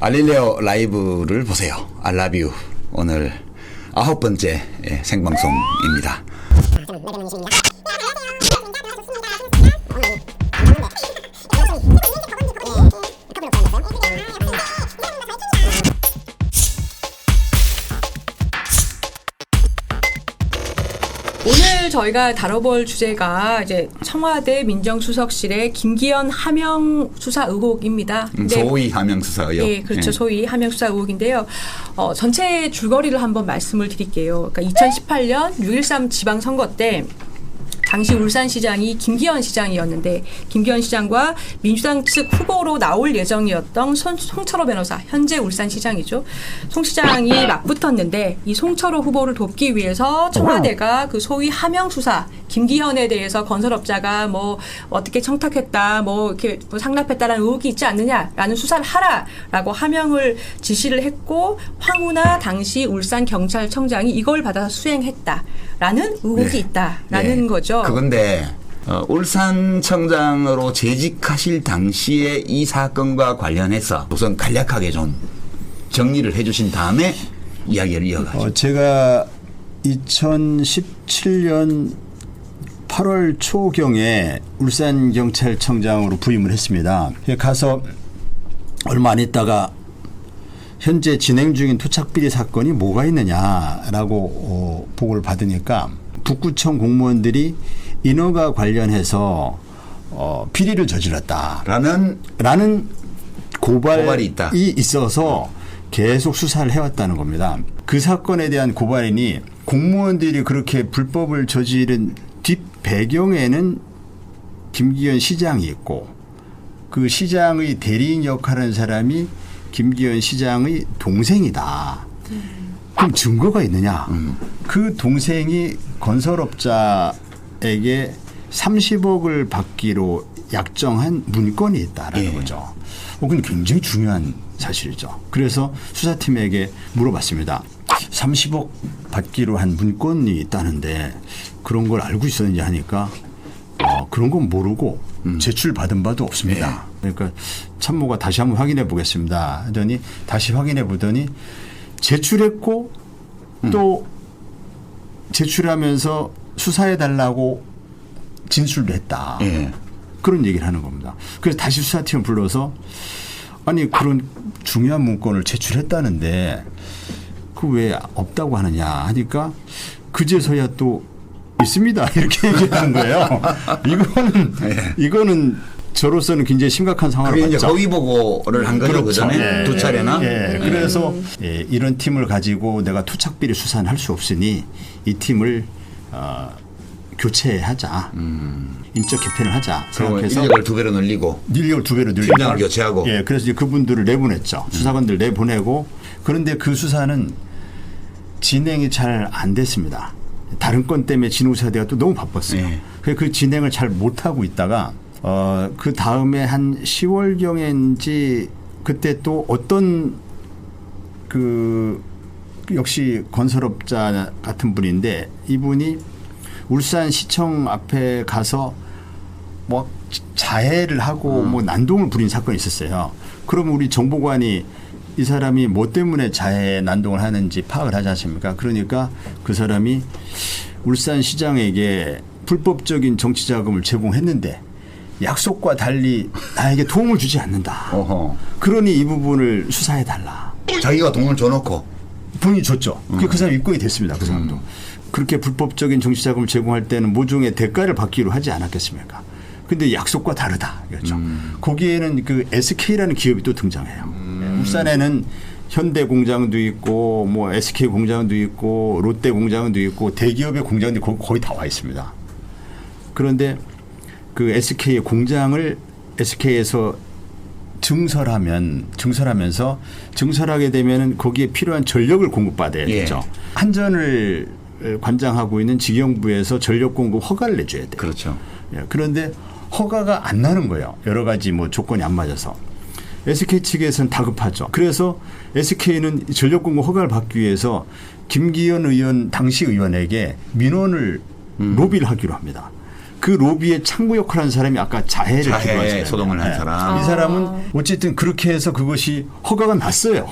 알릴레오 라이브를 보세요. 알라뷰 오늘 9번째 생방송입니다. 오늘 저희가 다뤄볼 주제가 이제 청와대 민정수석실의 김기현 하명 수사 의혹입니다. 소위 하명 수사 의혹. 네, 그렇죠. 소위 하명 수사 의혹인데요. 전체 줄거리를 한번 말씀을 드릴게요. 그러니까 2018년 6.13 지방선거 때 당시 울산시장이 김기현 시장이었는데 김기현 시장과 민주당 측 후보로 나올 예정이었던 송철호 변호사, 현재 울산시장이죠. 송 시장이 맞붙었는데 이 송철호 후보를 돕기 위해서 청와대가 그 소위 하명 수사 김기현에 대해서 건설업자가 뭐 어떻게 청탁했다, 뭐 이렇게 상납했다라는 의혹이 있지 않느냐라는 수사를 하라라고 하명을 지시를 했고 황운하 당시 울산경찰청장이 이걸 받아서 수행했다라는 의혹이 있다라는 거죠. 그건데 울산청장으로 재직하실 당시에 이 사건과 관련해서 우선 간략하게 좀 정리를 해 주신 다음에 이야기를 이어가죠. 제가 2017년 8월 초경에 울산경찰청장으로 부임을 했습니다. 가서 얼마 안 있다가 현재 진행 중인 토착비리 사건이 뭐가 있느냐라고 보고를 받으니까 북구청 공무원들이 인허가 관련해서 비리를 저질렀다라는 고발이 있어서 계속 수사를 해왔다는 겁니다. 그 사건에 대한 고발인이 공무원들이 그렇게 불법을 저지른 뒷 배경에는 김기현 시장이 있고 그 시장의 대리인 역할하는 사람이 김기현 시장의 동생이다. 그럼 증거가 있느냐? 그 동생이 건설업자에게 30억을 받기로 약정한 문건이 있다라는 거죠. 그건 굉장히 중요한 사실이죠. 그래서 수사팀에게 물어봤습니다. 30억 받기로 한 문건이 있다는데 그런 걸 알고 있었는지 하니까 그런 건 모르고 제출받은 바도 없습니다. 그러니까 참모가 다시 한번 확인해 보겠습니다 하더니 다시 확인해 보더니 제출했고 또 제출하면서 수사해 달라고 진술도 했다. 그런 얘기를 하는 겁니다. 그래서 다시 수사팀을 불러서 아니 그런 중요한 문건을 제출했다는데 그 왜 없다고 하느냐 하니까 그제서야 또 있습니다 이렇게 얘기하는 거예요. 이거는 저로서는 굉장히 심각한 상황을 봤죠. 이제 허위 보고를 한 거죠. 그렇죠. 그전에 두 차례나. 그래서 이런 팀을 가지고 내가 토착비리 수사는 할 수 없으니 이 팀을 교체하자. 인적 개편을 하자. 생각해서 인력을 2배로 늘리고. 팀장을 교체하고. 그래서 이제 그분들을 내보냈죠. 수사관들 내보내고 그런데 그 수사는 진행이 잘 안 됐습니다. 다른 건 때문에 진후사대가 또 너무 바빴어요. 그 진행을 잘 못하고 있다가 그 다음에 한 10월경인지 그때 또 어떤 그 역시 건설업자 같은 분인데 이분이 울산시청 앞에 가서 뭐 자해를 하고 뭐 난동을 부린 사건이 있었어요. 그러면 우리 정보관이 이 사람이 뭐 때문에 자해 난동을 하는지 파악을 하지 않습니까? 그러니까 그 사람이 울산시장에게 불법적인 정치자금을 제공했는데 약속과 달리 나에게 도움을 주지 않는다. 그러니 이 부분을 수사해달라. 자기가 돈을 줘놓고. 본인이 줬죠. 그 사람 입건이 됐습니다. 그 사람도. 그렇게 불법적인 정치자금을 제공할 때는 모종의 대가를 받기로 하지 않았겠습니까? 근데 약속과 다르다. 그렇죠. 거기에는 그 SK라는 기업이 또 등장해요. 울산에는 현대 공장도 있고 뭐 SK 공장도 있고 롯데 공장도 있고 대기업의 공장들이 거의 다 와 있습니다. 그런데 그 SK의 공장을 SK에서 증설하면서 증설하게 되면은 거기에 필요한 전력을 공급받아야 되죠. 한전을 관장하고 있는 직영부에서 전력 공급 허가를 내줘야 돼요. 그렇죠. 그런데 허가가 안 나는 거예요. 여러 가지 뭐 조건이 안 맞아서. SK 측에서는 다급하죠. 그래서 SK는 전력 공급 허가를 받기 위해서 김기현 의원 당시 의원에게 민원을 로비를 하기로 합니다. 그 로비의 창구 역할을 한 사람이 아까 자해를 자해 소동을 한 사람. 이 사람은 어쨌든 그렇게 해서 그것이 허가가 났어요.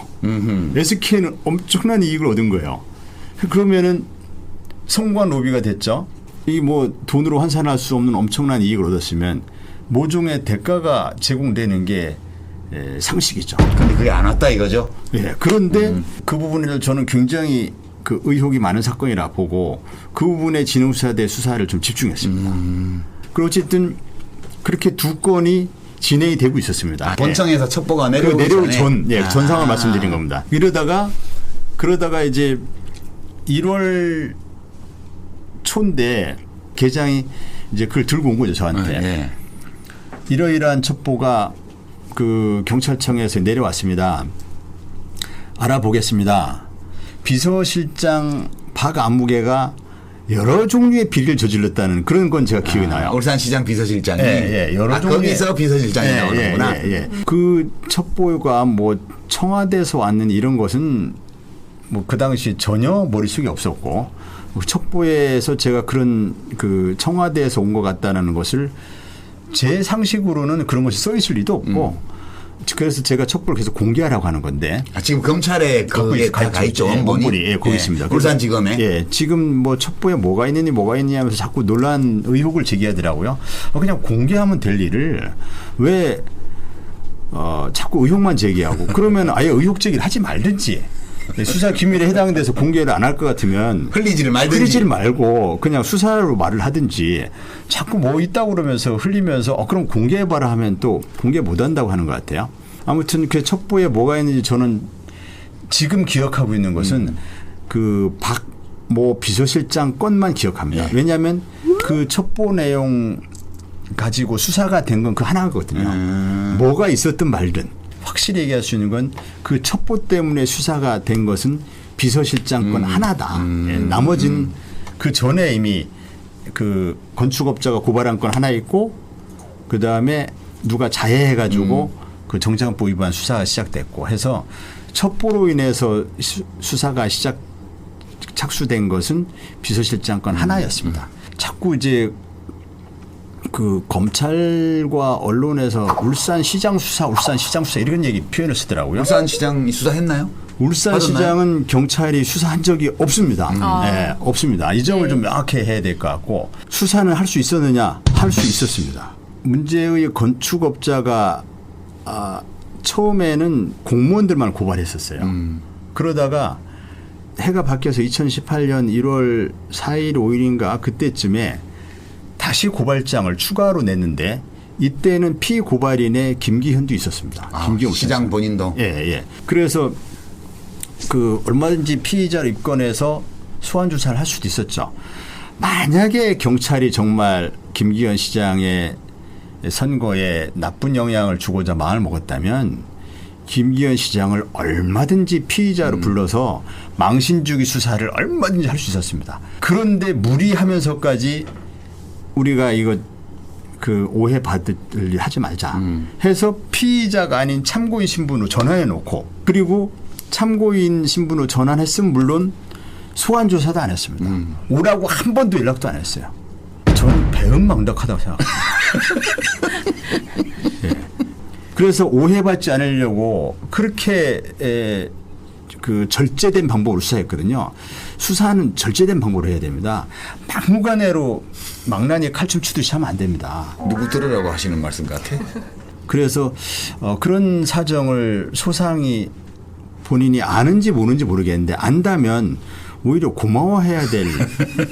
SK는 엄청난 이익을 얻은 거예요. 그러면은 성공한 로비가 됐죠. 이 뭐 돈으로 환산할 수 없는 엄청난 이익을 얻었으면 모종의 대가가 제공되는 게 상식이죠. 근데 그게 안 왔다 이거죠. 예. 그런데 그 부분을 저는 굉장히 그 의혹이 많은 사건이라 보고 그 부분에 진흥수사대 수사를 좀 집중했습니다. 그리고 어쨌든 그렇게 두 건이 진행이 되고 있었습니다. 본청에서 첩보가 그 내려오기 전, 전상을 말씀드린 겁니다. 그러다가 이제 1월 초인데 계장이 이제 그걸 들고 온 거죠, 저한테. 이러이러한 첩보가 그 경찰청에서 내려왔습니다. 알아보겠습니다. 비서실장 박안무개가 여러 종류의 비리를 저질렀다는 그런 건 제가 기억이 나요. 울산시장 비서실장이 여러 종류의 거기서 비서실장이 나오는구나. 그 첩보가 뭐 청와대에서 왔는 이런 것은 뭐 그 당시 전혀 머릿속에 없었고 첩보에서 제가 그런 그 청와대에서 온 것 같다는 것을 제 상식으로는 그런 것이 써 있을 리도 없고 그래서 제가 첩보를 계속 공개하라고 하는 건데. 지금 검찰에 거기에 가 있죠. 원본이. 거기 있습니다. 울산지검에. 지금 뭐 첩보에 뭐가 있느니 하면서 자꾸 논란 의혹을 제기하더라고요. 그냥 공개하면 될 일을 왜 자꾸 의혹만 제기하고 그러면 아예 의혹 제기를 하지 말든지. 수사 기밀에 해당돼서 공개를 안 할 것 같으면 흘리지를 말고 그냥 수사로 말을 하든지 자꾸 뭐 있다고 그러면서 흘리면서 그럼 공개해봐라 하면 또 공개 못 한다고 하는 것 같아요. 아무튼 그 첩보에 뭐가 있는지 저는 지금 기억하고 있는 것은 그 박 모 비서실장 건만 기억합니다. 왜냐하면 그 첩보 내용 가지고 수사가 된 건 그 하나거든요. 뭐가 있었든 말든. 확실히 얘기할 수 있는 건 그 첩보 때문에 수사가 된 것은 비서실장 건 하나다. 나머지는 그 전에 이미 그 건축업자가 고발한 건 하나 있고 그 다음에 누가 자해해가지고 그 정장법 위반 수사가 시작됐고 해서 첩보로 인해서 수사가 착수된 것은 비서실장 건 하나였습니다. 자꾸 이제 그 검찰과 언론에서 울산시장 수사 이런 얘기 표현을 쓰더라고요. 울산시장이 수사했나요? 울산시장은 경찰이 수사한 적이 없습니다. 없습니다. 이 점을 좀 명확히 해야 될 것 같고 수사는 할 수 있었느냐? 할 수 있었습니다. 문제의 건축업자가 처음에는 공무원들만 고발했었어요. 그러다가 해가 바뀌어서 2018년 1월 4일 5일인가 그때쯤에 다시 고발장을 추가로 냈는데 이때는 피고발인의 김기현도 있었습니다. 김기현 시장 본인도. 그래서 그 얼마든지 피의자를 입건해서 소환 조사를 할 수도 있었죠. 만약에 경찰이 정말 김기현 시장의 선거에 나쁜 영향을 주고자 마음을 먹었다면 김기현 시장을 얼마든지 피의자로 불러서 망신주기 수사를 얼마든지 할 수 있었습니다. 그런데 무리하면서까지 우리가 이거 그 오해 받을 일 하지 말자 해서 피의자가 아닌 참고인 신분으로 전환해 놓고 그리고 참고인 신분으로 전환했으면 물론 소환 조사도 안 했습니다. 오라고 한 번도 연락도 안 했어요. 저는 배은망덕하다고 생각합니다. 그래서 오해받지 않으려고 그렇게 그 절제된 방법으로 수사했거든요. 수사는 절제된 방법으로 해야 됩니다. 막무가내로 망나니에 칼춤 추듯이 하면 안 됩니다. 누구 들으라고 하시는 말씀 같아? 그래서 그런 사정을 소상히 본인이 아는지 모르는지 모르겠는데 안다면 오히려 고마워해야 될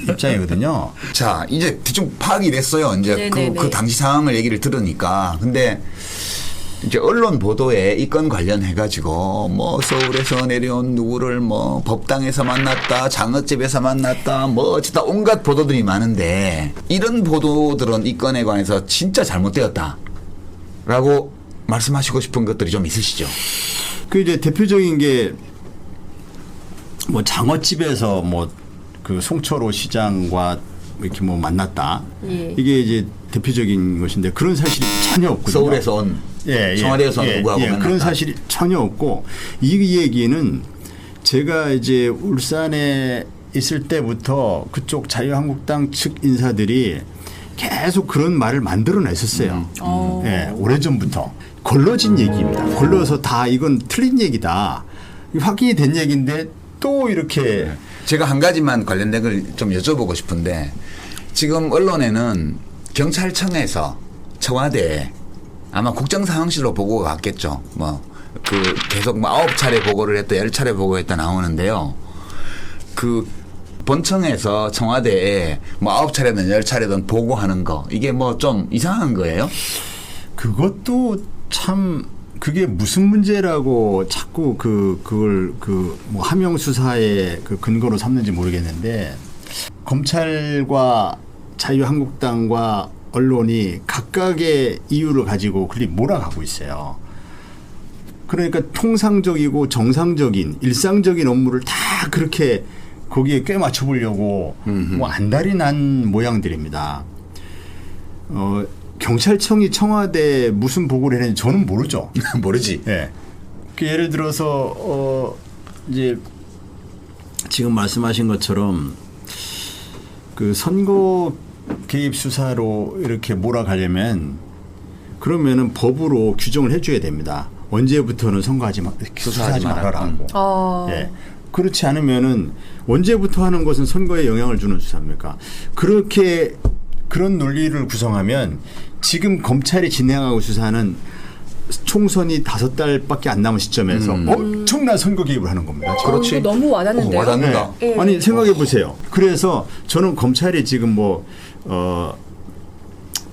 입장이거든요. 자, 이제 대충 파악이 됐어요. 이제 그 당시 상황을 얘기를 들으니까. 근데 이제 언론 보도에 이 건 관련해 가지고 뭐 서울에서 내려온 누구를 뭐 법당에서 만났다, 장어집에서 만났다, 뭐 어쨌다 온갖 보도들이 많은데 이런 보도들은 이 건에 관해서 진짜 잘못되었다라고 말씀하시고 싶은 것들이 좀 있으시죠? 그 이제 대표적인 게 뭐 장어집에서 뭐 그 송철호 시장과 이렇게 뭐 만났다. 이게 이제 대표적인 것인데 그런 사실이 전혀 없거든요. 서울에서 온 청와대에서 온 누구하고 만났다. 그런 사실이 전혀 없고 이 얘기는 제가 이제 울산에 있을 때부터 그쪽 자유한국당 측 인사들이 계속 그런 말을 만들어냈었어요. 예, 오래전부터. 걸러진 얘기입니다. 걸러서 다 이건 틀린 얘기다. 확인이 된 얘기인데 또 이렇게. 제가 한 가지만 관련된 걸 좀 여쭤보고 싶은데 지금 언론에는 경찰청에서 청와대에 아마 국정상황실로 보고가 갔겠죠. 뭐 그 계속 뭐 9차례 보고를 했다 10차례 보고했다 나오는데요. 그 본청에서 청와대에 뭐 9차례든 10차례든 보고하는 거 이게 뭐 좀 이상한 거예요? 그것도 참 그게 무슨 문제라고 자꾸 그걸 뭐 하명 수사의 그 근거로 삼는지 모르겠는데 검찰과 자유한국당과 언론이 각각의 이유를 가지고 그리 몰아가고 있어요. 그러니까 통상적이고 정상적인 일상적인 업무를 다 그렇게 거기에 꽤 맞춰보려고 뭐 안달이 난 모양들입니다. 경찰청이 청와대에 무슨 보고를 했는지 저는 모르죠. 모르지. 예. 그 예를 들어서 이제 지금 말씀하신 것처럼 그 선거 개입 수사로 이렇게 몰아가려면 그러면은 법으로 규정을 해줘야 됩니다. 언제부터는 수사하지 말아라 하고. 예. 그렇지 않으면은 언제부터 하는 것은 선거에 영향을 주는 수사입니까? 그렇게 그런 논리를 구성하면 지금 검찰이 진행하고 수사는 총선이 5달밖에 안 남은 시점에서 엄청난 선거 개입을 하는 겁니다. 그렇지. 너무 와닿는데요. 와닿는다. 네. 아니 생각해 보세요. 그래서 저는 검찰이 지금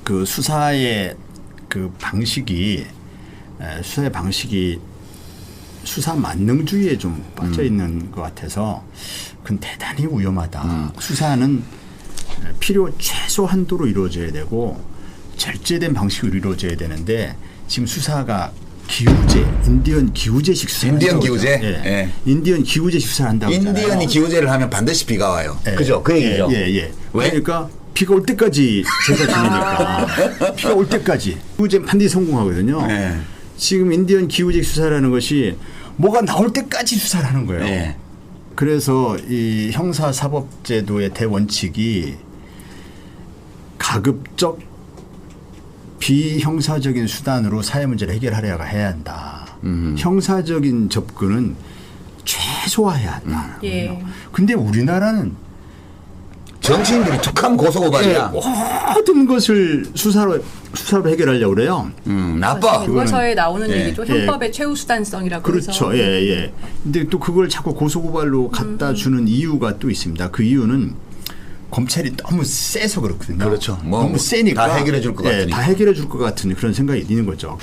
그 수사의 그 방식이 수사 만능주의에 좀 빠져 있는 것 같아서 그건 대단히 위험하다. 수사는 필요 최소 한도로 이루어져야 되고 절제된 방식으로 이루어져야 되는데 지금 수사가 기우제, 인디언 기우제식 수사. 인디언 기우제? 예. 예. 인디언 기우제식 수사를 한다고 하잖아요. 인디언이 기우제를 하면 반드시 비가 와요. 예. 그죠? 그 얘기죠. 예. 왜? 그러니까 비가 올 때까지 제가 지내니까 비가 올 때까지 기우제는 반드시 성공하거든요. 예. 지금 인디언 기우제식 수사라는 것이 뭐가 나올 때까지 수사를 하는 거예요. 예. 그래서 이 형사사법제도의 대원칙이 가급적 비형사적인 수단으로 사회 문제를 해결하려고 해야 한다. 형사적인 접근은 최소화해야 한다. 예. 근데 우리나라는 정치인들이 툭하면 고소고발이야. 모든 것을 수사로 해결하려고 그래요. 나빠. 교과서에 나오는 예, 얘기죠. 예. 형법의 최후 수단성이라고 그렇죠. 해서. 예. 근데 또 그걸 자꾸 고소고발로 갖다 주는 이유가 또 있습니다. 그 이유는 검찰이 너무 세서 그렇거든요. 그렇죠. 뭐 너무 세니까 다 해결해 줄 것 같으니까. 다 해결해 줄 것 같은 그런 생각이 있는 거죠.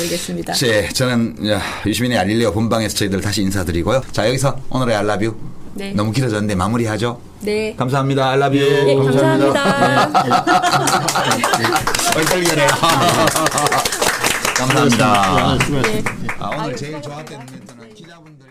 알겠습니다. 네, 저는 유시민의 알릴레오 본방에서 저희들 다시 인사드리고요. 자, 여기서 오늘의 알라뷰 네. 너무 길어졌는데 마무리하죠. 네. 감사합니다. 알라뷰. 네, 감사합니다. 얼떨리네요. 감사합니다. 수고하셨습니다. 네. 오늘 제일 좋았던 멘트는 기자분들